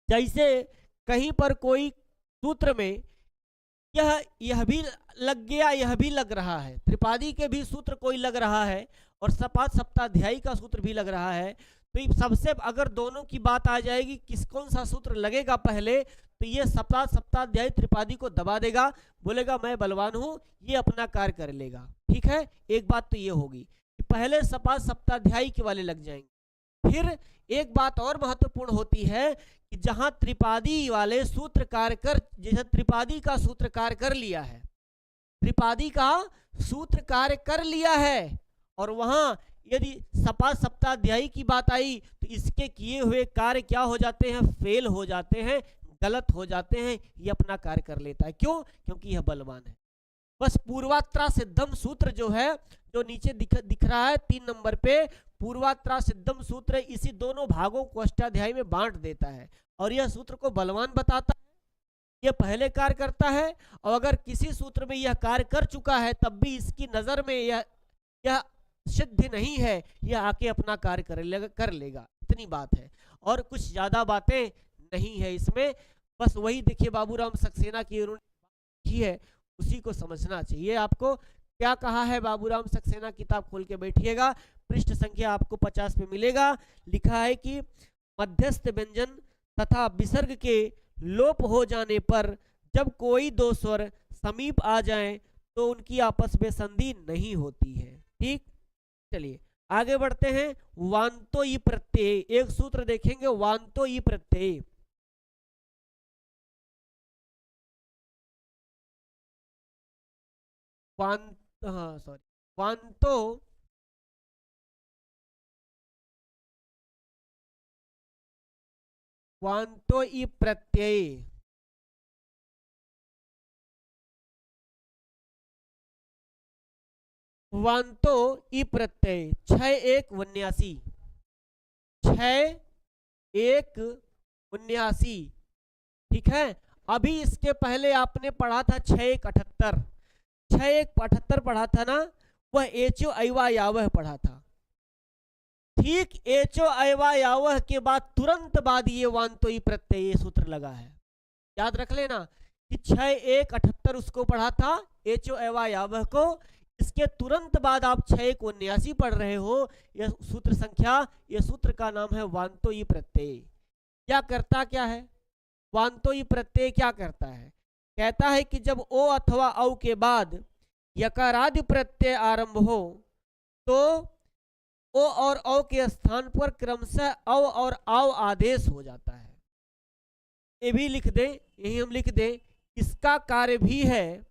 जैसे कहीं पर कोई सूत्र में यह भी लग गया, यह भी लग रहा है, त्रिपादी के भी सूत्र कोई लग रहा है और सपाद सप्ताध्यायी का सूत्र भी लग रहा है, तो सबसे अगर दोनों की बात आ जाएगी किस कौन सा सूत्र लगेगा पहले, तो ये सपाद सप्ताध्यायी त्रिपादी को दबा देगा, बोलेगा मैं बलवान हूं, ये अपना कार्य कर लेगा। ठीक है, एक बात तो ये होगी कि पहले सपाद सप्ताध्यायी के वाले लग जाएंगे। फिर एक बात और महत्वपूर्ण होती है कि जहां त्रिपादी वाले सूत्रकार कर, जैसे त्रिपादी का सूत्रकार कर लिया है, त्रिपादी का सूत्र कार्य कर लिया है, और वहां यदि सपा सप्ताध्यायी की बात आई तो इसके किए हुए कार्य क्या हो जाते हैं, फेल हो जाते हैं, गलत हो जाते हैं, ये अपना कार्य कर लेता है। क्यों? क्योंकि यह बलवान है। बस पूर्वात्रा सिद्धम सूत्र जो है, जो नीचे दिख रहा है 3 नंबर पे, पूर्वात्रा सिद्धम सूत्र इसी दोनों भागों को अष्टाध्यायी में बांट देता है और यह सूत्र को बलवान बताता है, यह पहले कार्य करता है, और अगर किसी सूत्र में यह कार्य कर चुका है तब भी इसकी नजर में यह सिद्ध नहीं है, यह आके अपना कार्य कर लेगा, इतनी बात है, और कुछ ज्यादा बातें नहीं है इसमें। बस वही देखिए बाबूराम सक्सेना की है, उसी को समझना चाहिए आपको। क्या कहा है बाबूराम सक्सेना, किताब खोल के बैठिएगा, पृष्ठ संख्या आपको 50 पे मिलेगा। लिखा है कि मध्यस्थ व्यंजन तथा विसर्ग के लोप हो जाने पर जब कोई दो स्वर समीप आ जाएं तो उनकी आपस में संधि नहीं होती है। ठीक, चलिए आगे बढ़ते हैं। वांतो ई प्रत्यय, एक सूत्र देखेंगे, वांतो ई प्रत्यय। हाँ सॉरी, वांतो वांतो ई प्रत्यय, वांतो ई प्रत्यय 6189, 6189। ठीक है, अभी इसके पहले आपने पढ़ा था 6178, 6178 पढ़ा था ना, वह एचो ऐवा यावह पढ़ा था। ठीक एचो ऐवा यावह के बाद तुरंत बाद ये वांतो ई प्रत्यय ये सूत्र लगा है, याद रख लेना कि 6178 उसको पढ़ा था एचो ऐवा यावह को, इसके तुरंत बाद आप 6189 पढ़ रहे हो, यह सूत्र संख्या, यह सूत्र का नाम है वांतो ई प्रत्यय। क्या करता क्या है वांतो ई प्रत्यय, क्या करता है, कहता है कि जब ओ अथवा औ के बाद यकारादि प्रत्यय आरंभ हो तो ओ और औ के स्थान पर क्रमशः औ और आव आदेश हो जाता है। ये भी लिख दें, यही हम लिख दें, इसका कार्य भी है,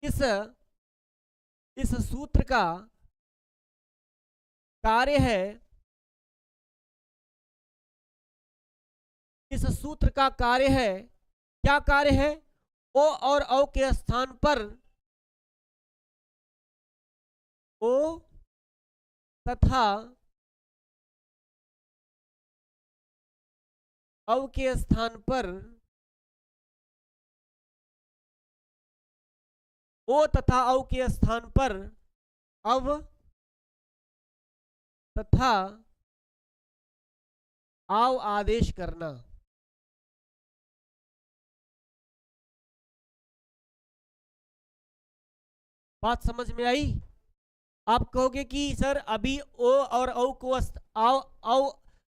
इस सूत्र का कार्य है, इस सूत्र का कार्य है, क्या कार्य है, ओ और औ के स्थान पर ओ तथा औ के स्थान पर ओ तथा औ के स्थान पर अव तथा आव आदेश करना। बात समझ में आई? आप कहोगे कि सर अभी ओ और औ को आओ औ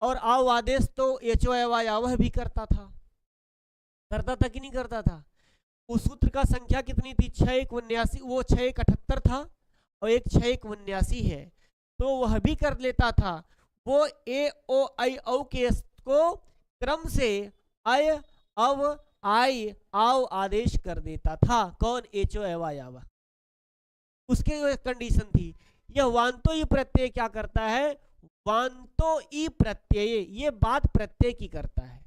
और आओ आदेश तो एचो एवा यावह भी करता था कि नहीं करता था? उस सूत्र का संख्या कितनी थी? 6 1 79, वो 6 1 78 था और एक 6 1 79 है, तो वह भी कर लेता था। वो ए ओ आई औ के को क्रम से अय अव आई आओ आदेश कर देता था। कौन? एचो एवा यावा। उसके कंडीशन थी। यह वांतो ई प्रत्यय क्या करता है? वांतो ई प्रत्यय, ये बात प्रत्यय की करता है।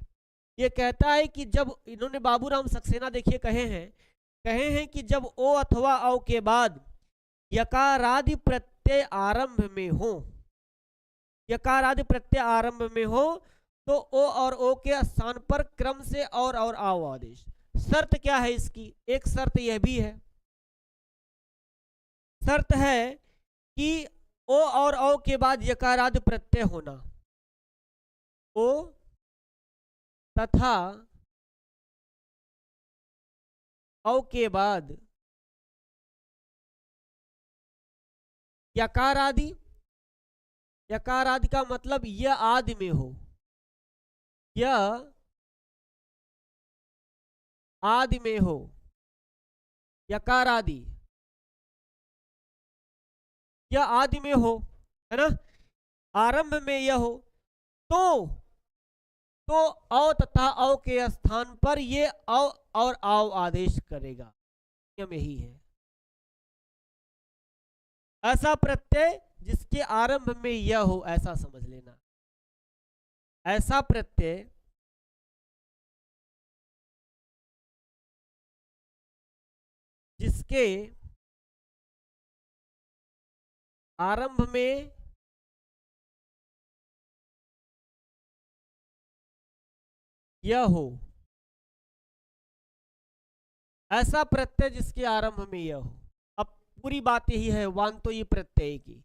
ये कहता है कि जब इन्होंने बाबूराम सक्सेना देखिए कहे हैं कि जब ओ अथवा औ के बाद यकारादि प्रत्यय आरंभ में हो, यकारादि प्रत्यय आरंभ में हो, तो ओ और ओ के स्थान पर क्रम से और आओ आदेश। शर्त क्या है इसकी? एक शर्त यह भी है, शर्त है कि ओ और औ के बाद यकारादि प्रत्यय होना। ओ तथा औ के बाद यकार आदि, यकार आदि का मतलब यह आदि में हो, यह आदि में हो, यकार आदि, यह आदि में हो, है ना, आरंभ में यह हो, तो औ तथा औ के स्थान पर ये औ और आओ आदेश करेगा। नियम यही है। ऐसा प्रत्यय जिसके आरंभ में यह हो, ऐसा समझ लेना। ऐसा प्रत्यय जिसके आरंभ में यह हो, ऐसा प्रत्यय जिसके आरंभ में यह हो। अब पूरी बात यही है वांतो ई प्रत्यय की।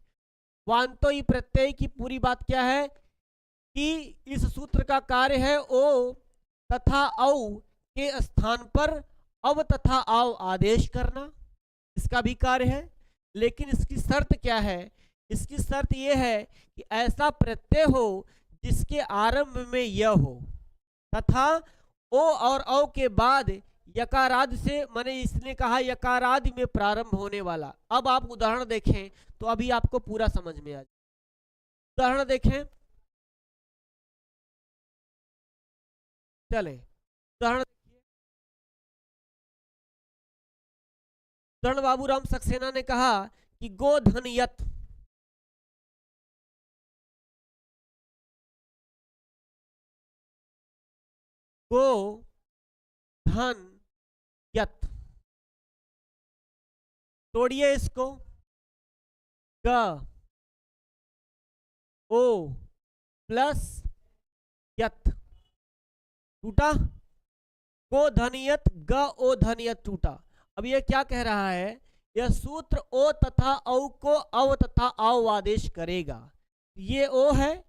वांतो ई प्रत्यय की पूरी बात क्या है कि इस सूत्र का कार्य है ओ तथा औ के स्थान पर अव तथा आओ आदेश करना, इसका भी कार्य है। लेकिन इसकी शर्त क्या है? इसकी शर्त यह है कि ऐसा प्रत्यय हो जिसके आरंभ में यह हो, तथा ओ और औ के बाद यकारादि से, मैंने इसने कहा यकारादि में प्रारंभ होने वाला। अब आप उदाहरण देखें तो अभी आपको पूरा समझ में आ जाए। उदाहरण देखें, चले उदाहरण देखिए। उदाहरण बाबूराम सक्सेना ने कहा कि गोधन यत, गो धन यत, तोड़िए इसको, ग ओ प्लस यत, टूटा, गो धनियत ग ओ धनियत टूटा। अब ये क्या कह रहा है? यह सूत्र ओ तथा औ को अव तथा आओ आदेश करेगा। ये ओ है,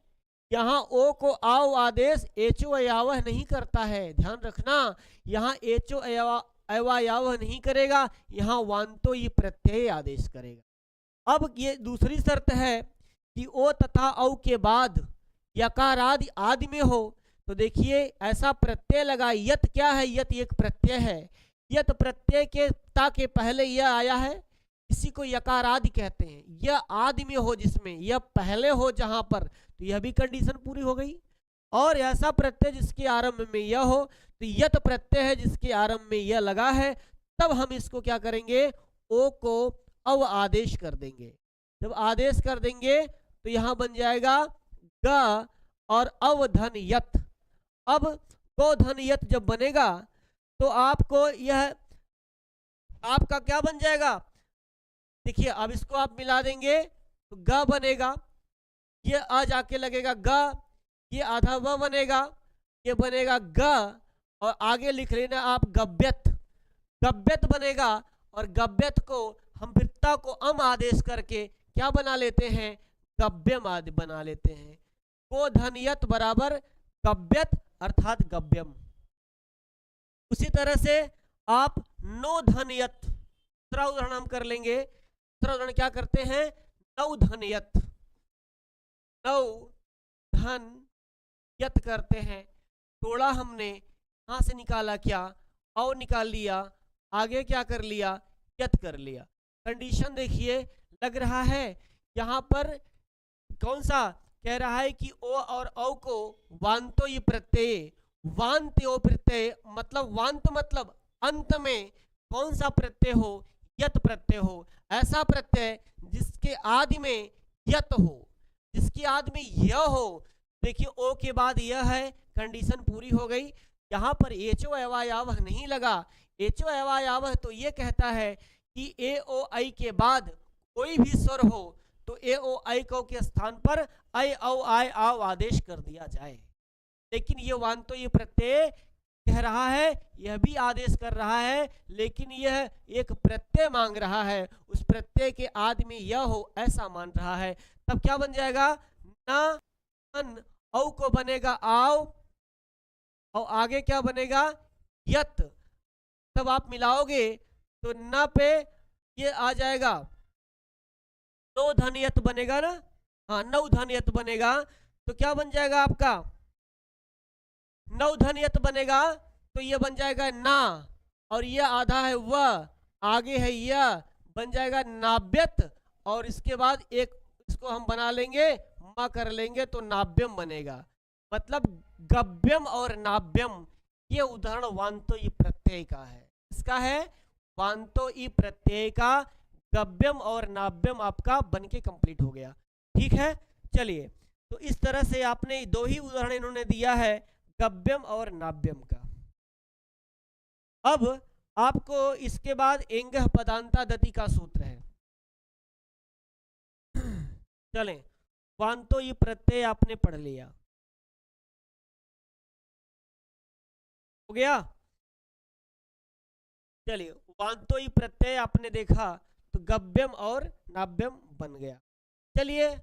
यहाँ ओ को आओ आदेश एचो अयावह नहीं करता है, ध्यान रखना। यहाँ एचो अयावह नहीं करेगा, यहाँ वांतो ये प्रत्यय आदेश करेगा। अब ये दूसरी शर्त है कि ओ तथा औ के बाद यकार आदि आदि में हो, तो देखिए ऐसा प्रत्यय लगा। यत क्या है? यत एक प्रत्यय है। यत प्रत्यय के ता के पहले यह आया है, इसी को यकार आदि कहते हैं। यह आदि में हो, जिसमें यह पहले हो जहां पर, तो यह भी कंडीशन पूरी हो गई। और ऐसा प्रत्यय जिसके आरंभ में यह हो, तो यत प्रत्यय है जिसके आरंभ में यह लगा है, तब हम इसको क्या करेंगे? ओ को अव आदेश कर देंगे। जब आदेश कर देंगे तो यहां बन जाएगा ग और अवधन यत। अब गोधन यत जब बनेगा तो आपको यह आपका क्या बन जाएगा? देखिए अब इसको आप मिला देंगे तो ग बनेगा, ये आ जाके लगेगा ग, ये आधा व बनेगा, ये बनेगा ग, और आगे लिख लेना आप गव्यत, गव्यत बनेगा। और गव्यत को हम फिर ता को अम आदेश करके क्या बना लेते हैं? गव्यम आदि बना लेते हैं। गोधनियत बराबर गव्यत अर्थात गव्यम। उसी तरह से आप नो धनियत, दूसरा उदाहरण हम कर लेंगे। दूसरा उदाहरण क्या करते हैं? नौ धन यत, नौ धन यत करते हैं। थोड़ा हमने यहां से निकाला क्या, और निकाल लिया, आगे क्या कर लिया, यत कर लिया। कंडीशन देखिए, लग रहा है यहां पर कौन सा कह रहा है कि ओ और औ को वांतो ये प्रत्यय, वांत ओ प्रत्यय मतलब वांत मतलब अंत में कौन सा प्रत्यय हो, यत प्रत्यय हो। ऐसा प्रत्यय जिसके आदि में यत हो, जिसकी आदि में य हो। देखिए ओ के बाद यह है, कंडीशन पूरी हो गई। यहां पर एचो अवायावह नहीं लगा। एचो अवायावह तो ये कहता है कि ए ओ आई के बाद कोई भी स्वर हो तो ए ओ आई को के स्थान पर ऐ औ आय आव आदेश कर दिया जाए। लेकिन ये वांतो ये प्रत्यय कह रहा है, यह भी आदेश कर रहा है, लेकिन यह एक प्रत्यय मांग रहा है, उस प्रत्यय के आदि में यह हो ऐसा मान रहा है। तब क्या बन जाएगा, ना अन औ को बनेगा आव, और आगे क्या बनेगा यत। तब आप मिलाओगे तो न पे ये आ जाएगा, नौ धन यत बनेगा ना, हाँ नौ धन यत बनेगा। तो क्या बन जाएगा आपका, नौ धन यत बनेगा तो ये बन जाएगा ना, और ये आधा है वह, आगे है यह, बन जाएगा नाव्यत। और इसके बाद एक इसको हम बना लेंगे, मा कर लेंगे तो नाव्यम बनेगा। मतलब गव्यम और नाव्यम, ये उदाहरण वांतो ई प्रत्यय का है। इसका है वांतो ई प्रत्यय का, गव्यम और नाव्यम आपका बनके कंप्लीट हो गया। ठीक है, चलिए तो इस तरह से आपने दो ही उदाहरण इन्होंने दिया है, गव्यम और नाव्यम का। अब आपको इसके बाद एंगह पदांता दति का सूत्र है। चलें, वांतो ये प्रत्यय आपने पढ़ लिया, हो गया। चलिए वांतो ये प्रत्यय आपने देखा तो गव्यम और नाव्यम बन गया। चलिए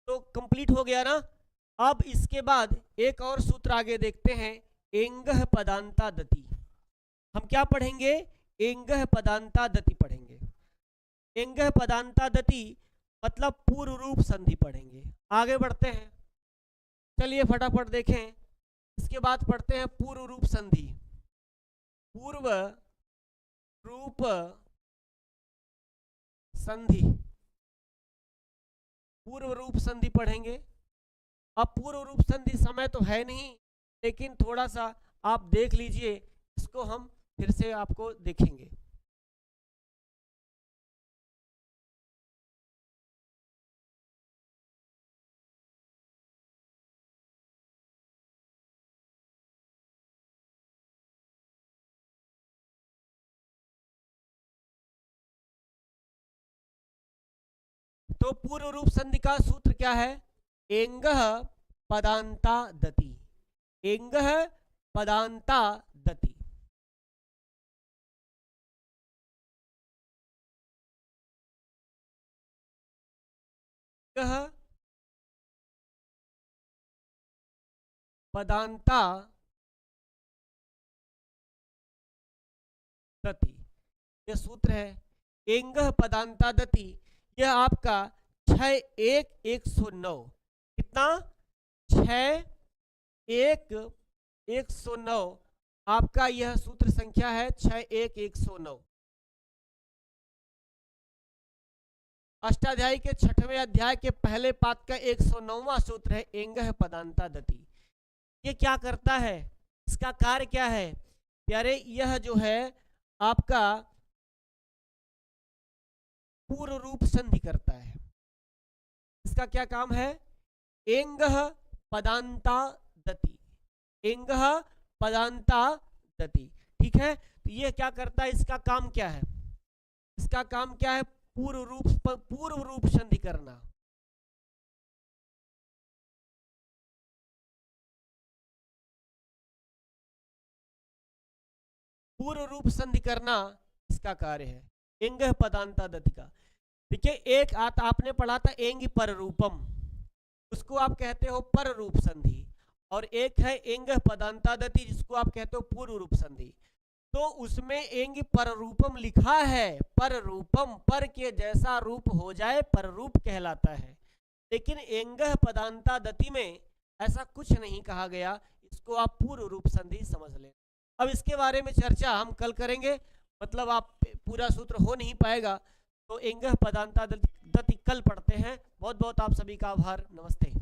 तो कंप्लीट हो गया ना। अब इसके बाद एक और सूत्र आगे देखते हैं, एंगह पदांता दति। हम क्या पढ़ेंगे, एंगह पदांता दति पढ़ेंगे। एंगह पदांता दति मतलब पूर्व रूप संधि पढ़ेंगे। आगे बढ़ते हैं, चलिए फटाफट देखें। इसके बाद पढ़ते हैं पूर्व रूप संधि। पूर्व रूप संधि, पूर्व रूप संधि पढ़ेंगे। अब पूर्व रूप संधि समय तो है नहीं, लेकिन थोड़ा सा आप देख लीजिए, इसको हम फिर से आपको देखेंगे। तो पूर्व रूप संधि का सूत्र क्या है, एंगह पदांता दति। एंगह पदांता दति। पदांता दति, यह सूत्र है। एंगह पदांता दति, यह आपका 6-1-109, कितना 6-1-109 आपका यह सूत्र संख्या है, 6-1-109। अष्टाध्यायी के 6वें अध्याय के पहले पाद का 109वां सूत्र है, एंगह पदांता दति। ये क्या करता है, इसका कार्य क्या है प्यारे, यह जो है आपका पूर्व रूप संधि करता है। इसका क्या काम है, एंगह पदांता दति। एंगह पदांता दति, ठीक है। तो ये क्या करता है, इसका काम क्या है, इसका काम क्या है, पूर्व रूप संधि करना। पूर्व रूप संधि करना इसका कार्य है, एंगह पदांता दति का। देखिए एक आपने पढ़ा था एंग पर रूपम, उसको आप कहते हो पर रूप संधि, और एक है एंगह पदांता दति जिसको आप कहते हो पूर्व रूप संधि। तो उसमें एंग पररूपम लिखा है, पररूपम, पर के जैसा रूप हो जाए पररूप कहलाता है। लेकिन एंगह पदांता दति में ऐसा कुछ नहीं कहा गया, इसको आप पूर्व रूप संधि समझ लें। अब इसके बारे में चर्चा हम कल करेंगे, मतलब आप पूरा सूत्र हो नहीं पाएगा, तो एंगह पदांता दति कल पढ़ते हैं। बहुत बहुत आप सभी का आभार, नमस्ते।